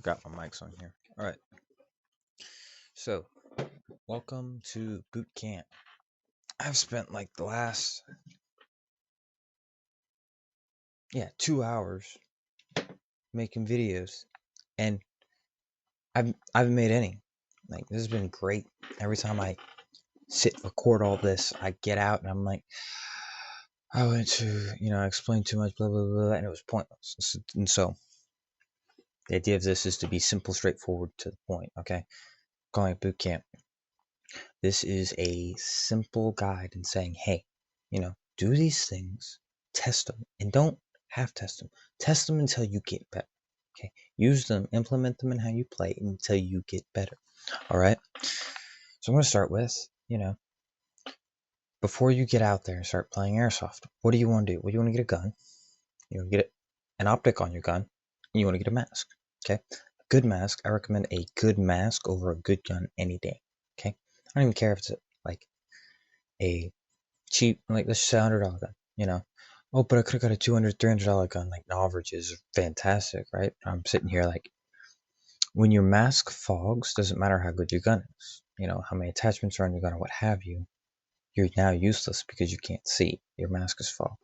Forgot my mic's on here. All right. So, welcome to boot camp. I've spent like the last 2 hours making videos, and I've made any. Like this has been great. Every time I record all this, I get out and I'm like, I went to I explained too much, blah blah blah, and it was pointless. And so the idea of this is to be simple, straightforward, to the point. Okay, calling it boot camp. This is a simple guide in saying, hey, do these things, test them, and don't half test them. Test them until you get better. Okay, use them, implement them in how you play until you get better. All right. So I'm going to start with, before you get out there and start playing airsoft, what do you want to do? Well, you want to get a gun. You want to get an optic on your gun. And you want to get a mask. Okay, a good mask. I recommend a good mask over a good gun any day. Okay, I don't even care if it's like a cheap, like this is $100 gun, oh, but I could have got a $200, $300 gun. Like the average is fantastic, right? I'm sitting here like, when your mask fogs, doesn't matter how good your gun is, how many attachments are on your gun or what have you, you're now useless because you can't see. Your mask is fogged.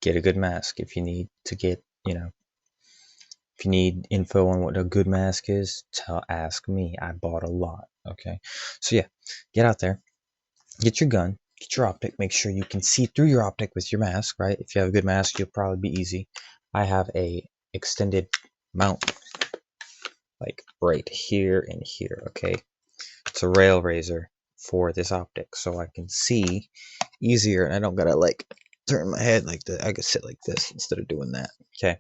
Get a good mask. If you need to get, if you need info on what a good mask is, ask me. I bought a lot. Okay, so yeah, get out there, get your gun, get your optic, make sure you can see through your optic with your mask, right? If you have a good mask, you'll probably be easy. I have a extended mount, like right here and here, okay? It's a rail raiser for this optic, so I can see easier, and I don't gotta like turn my head like that. I can sit like this instead of doing that, okay?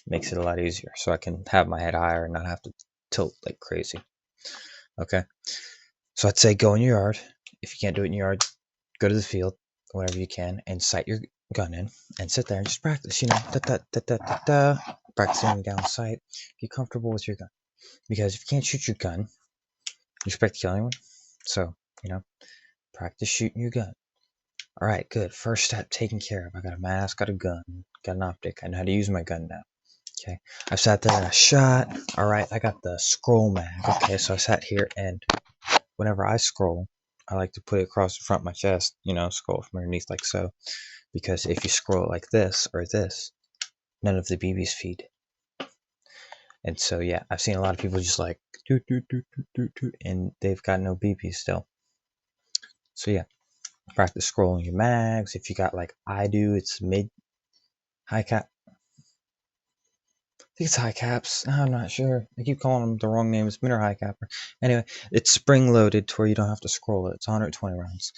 Makes it a lot easier, so I can have my head higher and not have to tilt like crazy, okay? So I'd say go in your yard. If you can't do it in your yard, go to the field, whenever you can, and sight your gun in and sit there and just practice, practicing down sight. Get comfortable with your gun. Because if you can't shoot your gun, you expect to kill anyone. So, practice shooting your gun. All right, good. First step taken care of. I got a mask, got a gun, got an optic. I know how to use my gun now. Okay. I've sat there and I shot. All right, I got the scroll mag. Okay, so I sat here, and whenever I scroll, I like to put it across the front of my chest, scroll from underneath like so. Because if you scroll like this or this, none of the BBs feed. And so, yeah, I've seen a lot of people just like, doot, doot, doot, doot, doot, doot, and they've got no BBs still. So, yeah, practice scrolling your mags. If you got like I do, it's mid, high cap. I think it's high caps. I'm not sure. I keep calling them the wrong name. It's mid or high capper. Anyway, it's spring loaded to where you don't have to scroll it. It's 120 rounds.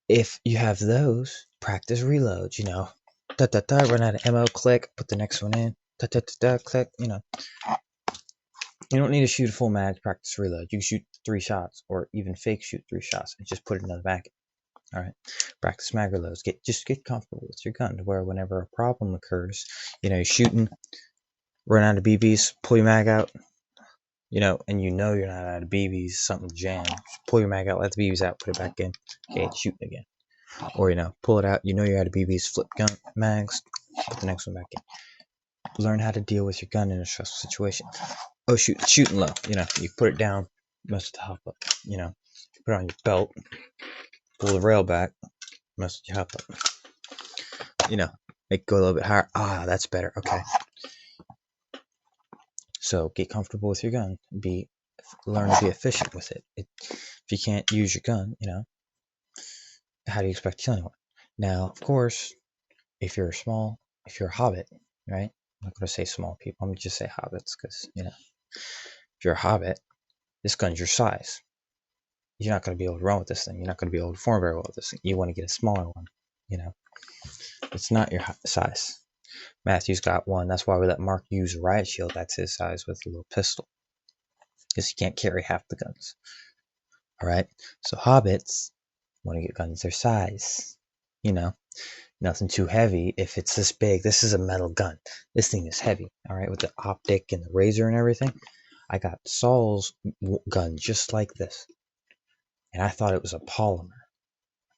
If you have those, practice reloads, run out of ammo, click, put the next one in, click, You don't need to shoot a full mag to practice reload. You can shoot 3 shots, or even fake shoot 3 shots, and just put it in the back. All right, practice mag reloads. Just get comfortable with your gun to where whenever a problem occurs, you're shooting, run out of BBs, pull your mag out, and you're not out of BBs, something jammed. Pull your mag out, let the BBs out, put it back in. Okay, it's shooting again. Or pull it out. You're out of BBs, flip gun mags, put the next one back in. Learn how to deal with your gun in a stressful situation. Oh shoot, it's shooting low. You put it down, mess with the hop up. Put it on your belt, pull the rail back, mess with your hop up. Make it go a little bit higher. Ah, that's better. Okay. So get comfortable with your gun. Learn to be efficient with it. If you can't use your gun, how do you expect to kill anyone? Now, of course, if you're a hobbit, right? I'm not going to say small people. I'm going to just say hobbits because, if you're a hobbit, this gun's your size. You're not going to be able to run with this thing. You're not going to be able to perform very well with this thing. You want to get a smaller one, It's not your size. Matthew's got one. That's why we let Mark use a riot shield. That's his size with a little pistol. Because he can't carry half the guns. All right? So hobbits want to get guns their size. Nothing too heavy. If it's this big, this is a metal gun. This thing is heavy, all right, with the optic and the razor and everything. I got Saul's gun just like this, and I thought it was a polymer,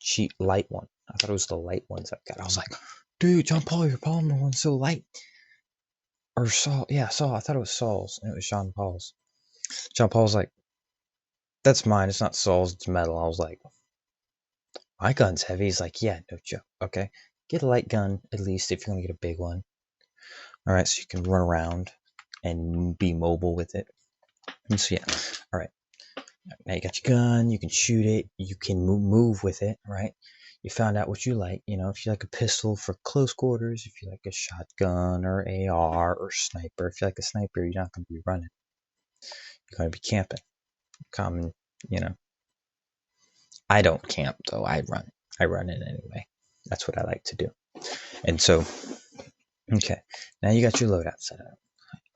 cheap, light one. I thought it was the light ones I've got. I was like, dude, John Paul, your polymer one's so light. or Saul. Yeah, Saul. I thought it was Saul's, and it was Jean Paul's. Jean Paul's like, that's mine. It's not Saul's. It's metal. I was like, my gun's heavy. He's like, yeah, no joke. Okay, get a light gun at least if you're gonna get a big one. All right, so you can run around and be mobile with it. And so yeah, all right. Now you got your gun. You can shoot it. You can move with it. Right. You found out what you like. If you like a pistol for close quarters, if you like a shotgun or AR or sniper. If you like a sniper, you're not going to be running. You're going to be camping. Common, you know. I don't camp though. I run. I run it anyway. That's what I like to do. And so, okay. Now you got your loadout set up.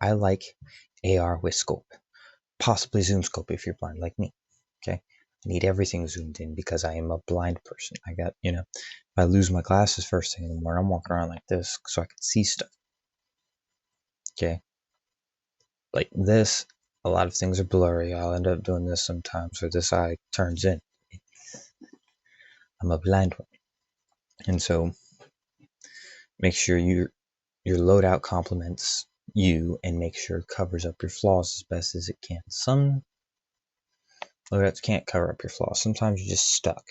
I like AR with scope. Possibly zoom scope if you're blind like me. Okay. I need everything zoomed in because I am a blind person. I got, if I lose my glasses first thing in the morning, I'm walking around like this so I can see stuff. Okay. Like this, a lot of things are blurry. I'll end up doing this sometimes where this eye turns in. I'm a blind one. And so make sure your loadout complements you and make sure it covers up your flaws as best as it can. Some loadouts can't cover up your flaws. Sometimes you're just stuck.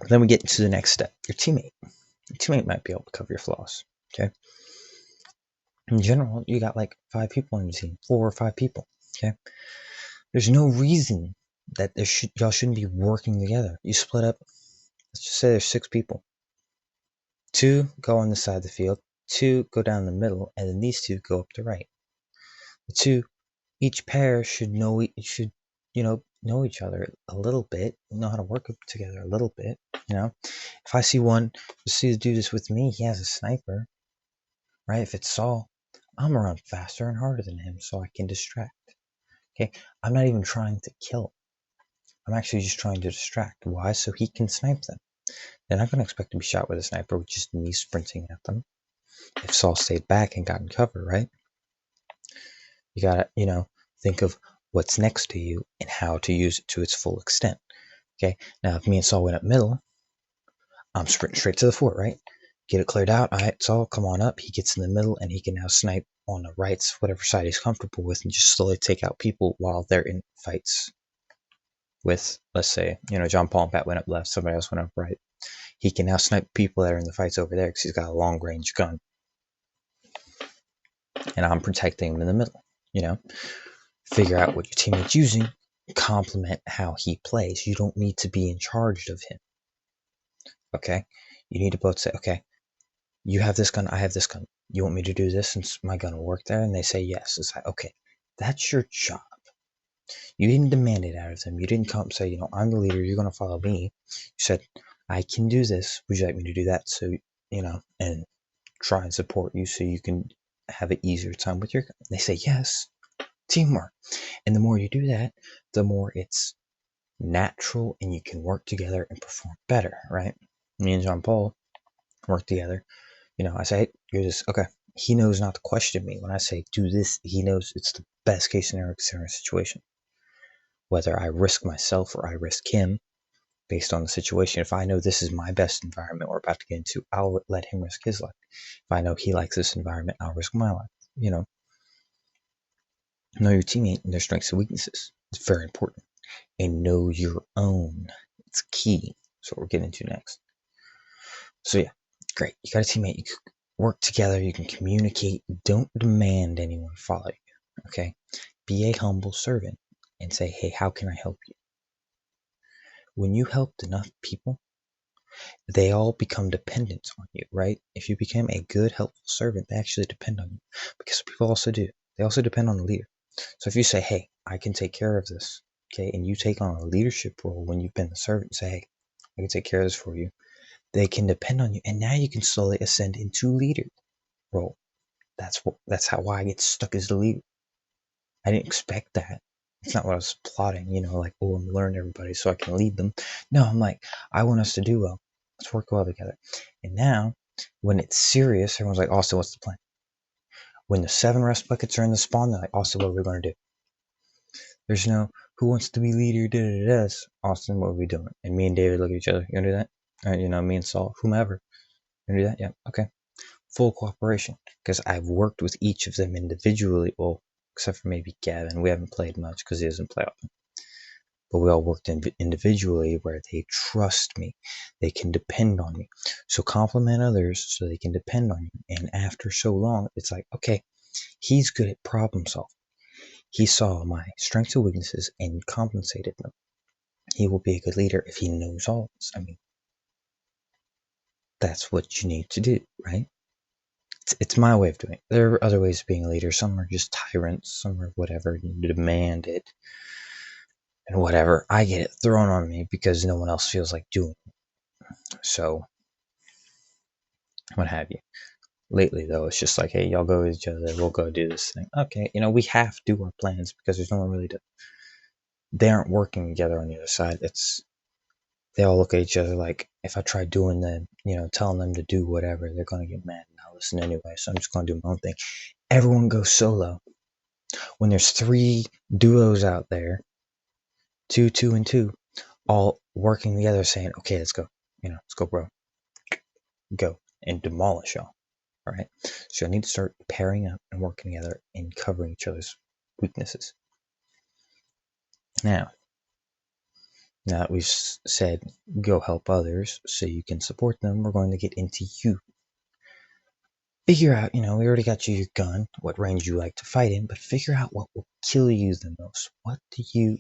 Then we get to the next step. Your teammate. Your teammate might be able to cover your flaws. Okay. In general, you got like 5 people on your team, 4 or 5 people. Okay. There's no reason that y'all shouldn't be working together. You split up. Let's just say there's 6 people. 2 go on the side of the field. 2 go down the middle, and then these 2 go up the right. The 2, each pair should know each other a little bit, know how to work together a little bit. If I see the dude is with me, he has a sniper, right? If it's Saul, I'm gonna run faster and harder than him so I can distract. Okay, I'm not even trying to kill. I'm actually just trying to distract. Why? So he can snipe them. They're not gonna expect to be shot with a sniper with just me sprinting at them. If Saul stayed back and got in cover, right? You gotta, think of what's next to you and how to use it to its full extent. Okay, now if me and Saul went up middle, I'm sprinting straight to the fort, right? Get it cleared out. All right, Saul, come on up. He gets in the middle and he can now snipe on the rights, whatever side he's comfortable with, and just slowly take out people while they're in fights with, let's say, John Paul and Pat went up left, somebody else went up right. He can now snipe people that are in the fights over there because he's got a long range gun. And I'm protecting him in the middle, Figure out what your teammate's using, complement how he plays. You don't need to be in charge of him. Okay? You need to both say, okay, you have this gun, I have this gun. You want me to do this since my gun will work there? And they say yes. It's like, okay, that's your job. You didn't demand it out of them. You didn't come say, I'm the leader, you're going to follow me. You said, I can do this. Would you like me to do that? So, and try and support you so you can have an easier time with your gun. They say yes. Teamwork. And the more you do that, the more it's natural and you can work together and perform better, right? Me and John Paul work together. I say, hey, you're this. Okay. He knows not to question me. When I say do this, he knows it's the best case scenario situation. Whether I risk myself or I risk him based on the situation. If I know this is my best environment we're about to get into, I'll let him risk his life. If I know he likes this environment, I'll risk my life. Know your teammate and their strengths and weaknesses. It's very important. And know your own. It's key. That's what we're getting into next. So yeah, great. You got a teammate. You can work together. You can communicate. Don't demand anyone follow you. Okay? Be a humble servant and say, hey, how can I help you? When you helped enough people, they all become dependent on you, right? If you become a good, helpful servant, they actually depend on you. Because people also do. They also depend on the leader. So if you say, hey, I can take care of this, okay, and you take on a leadership role when you've been the servant, say, hey, I can take care of this for you. They can depend on you, and now you can slowly ascend into leader role. That's why I get stuck as the leader. I didn't expect that. It's not what I was plotting, like, oh, I'm learning everybody so I can lead them. No, I'm like, I want us to do well. Let's work well together. And now, when it's serious, everyone's like, Austin, what's the plan? When the 7 rest buckets are in the spawn, they're like, Austin, what are we going to do? There's no, who wants to be leader? Austin, what are we doing? And me and David look at each other. You gonna do that? All right, me and Saul, whomever. You gonna do that? Yeah, okay. full cooperation, because I've worked with each of them individually. Well, except for maybe Gavin. We haven't played much because he doesn't play often. But we all worked individually where they trust me. They can depend on me. So compliment others so they can depend on you. And after so long, it's like, okay, he's good at problem solving. He saw my strengths and weaknesses and compensated them. He will be a good leader if he knows all this. I mean, that's what you need to do, right? It's my way of doing it. There are other ways of being a leader. Some are just tyrants. Some are whatever. You demand it. And whatever. I get it thrown on me because no one else feels like doing it. So, what have you. Lately, though, it's just like, hey, y'all go with each other. We'll go do this thing. Okay, we have to do our plans because there's no one really to. They aren't working together on the other side. They all look at each other like, if I try doing them, telling them to do whatever, they're going to get mad and not listen anyway. So I'm just going to do my own thing. Everyone goes solo. When there's 3 duos out there, 2, 2, and 2, all working together saying, okay, let's go. Let's go, bro. Go and demolish y'all. All right. So I need to start pairing up and working together and covering each other's weaknesses. Now that we've said go help others so you can support them, we're going to get into you. Figure out, we already got you your gun, what range you like to fight in, but figure out what will kill you the most. What do you,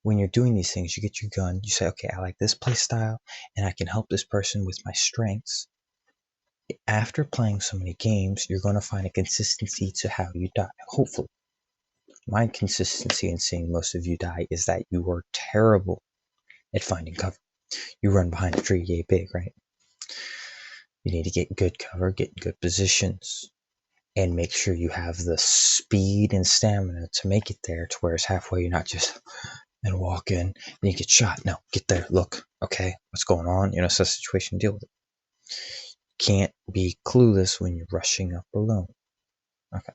when you're doing these things, you get your gun, you say, okay, I like this play style, and I can help this person with my strengths. After playing so many games, you're going to find a consistency to how you die, hopefully. My consistency in seeing most of you die is that you were terrible at finding cover. You run behind a tree, yay big, right? You need to get good cover, get good positions, and make sure you have the speed and stamina to make it there to where it's halfway. You're not just and walk in and you get shot. No, get there, look, okay, what's going on? It's a situation, deal with it. Can't be clueless when you're rushing up alone. Okay.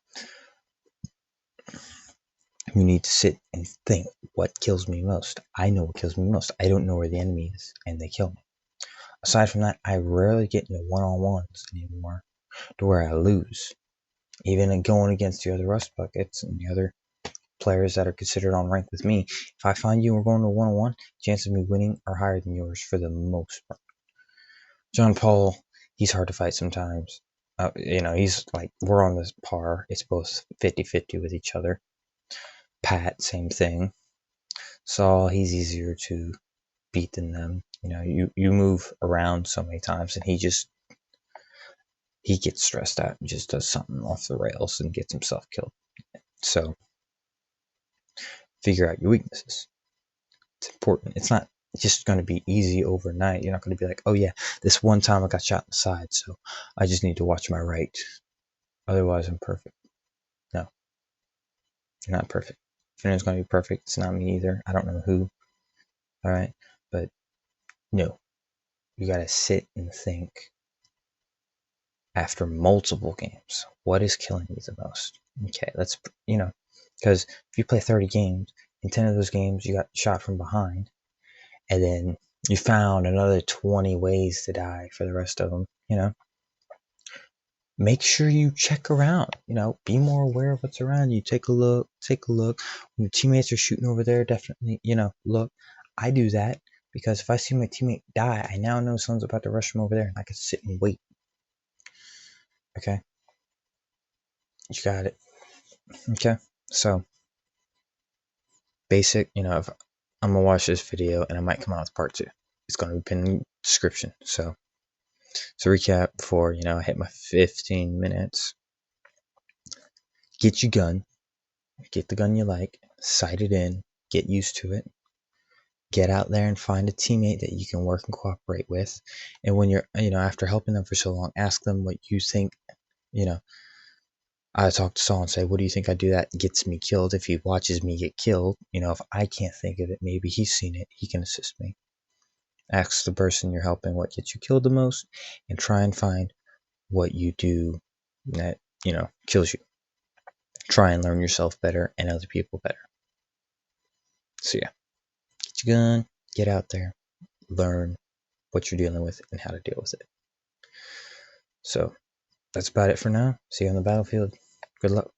You need to sit and think, what kills me most? I know what kills me most. I don't know where the enemy is, and they kill me. Aside from that, I rarely get into one-on-ones anymore to where I lose. Even going against the other rust buckets and the other players that are considered on rank with me, if I find you and we're going to one-on-one, chances of me winning are higher than yours for the most part. John Paul, he's hard to fight sometimes. He's like, we're on this par. It's both 50-50 with each other. Pat, same thing. Saul, he's easier to beat than them. You move around so many times and he gets stressed out and just does something off the rails and gets himself killed. So figure out your weaknesses. It's important. It's not just going to be easy overnight. You're not going to be like, oh yeah, this one time I got shot in the side, so I just need to watch my right. Otherwise, I'm perfect. No, you're not perfect. If anyone's going to be perfect, it's not me either. I don't know who. All right, but no, you got to sit and think after multiple games. What is killing you the most? Okay, let's, because if you play 30 games, in 10 of those games you got shot from behind, and then you found another 20 ways to die for the rest of them, make sure you check around, be more aware of what's around you. Take a look. When your teammates are shooting over there, definitely, look. I do that because if I see my teammate die, I now know someone's about to rush him over there and I can sit and wait. Okay? You got it. Okay? So, basic, if I'm going to watch this video and I might come out with part 2. It's going to be pinned in the description. So recap before, I hit my 15 minutes. Get your gun. Get the gun you like. Sight it in. Get used to it. Get out there and find a teammate that you can work and cooperate with. And when you're, after helping them for so long, ask them what you think, I talk to Saul and say, what do you think I do that gets me killed? If he watches me get killed, if I can't think of it, maybe he's seen it. He can assist me. Ask the person you're helping what gets you killed the most and try and find what you do that, kills you. Try and learn yourself better and other people better. So yeah, get your gun, get out there, learn what you're dealing with and how to deal with it. So That's about it for now. See you on the battlefield. Good luck.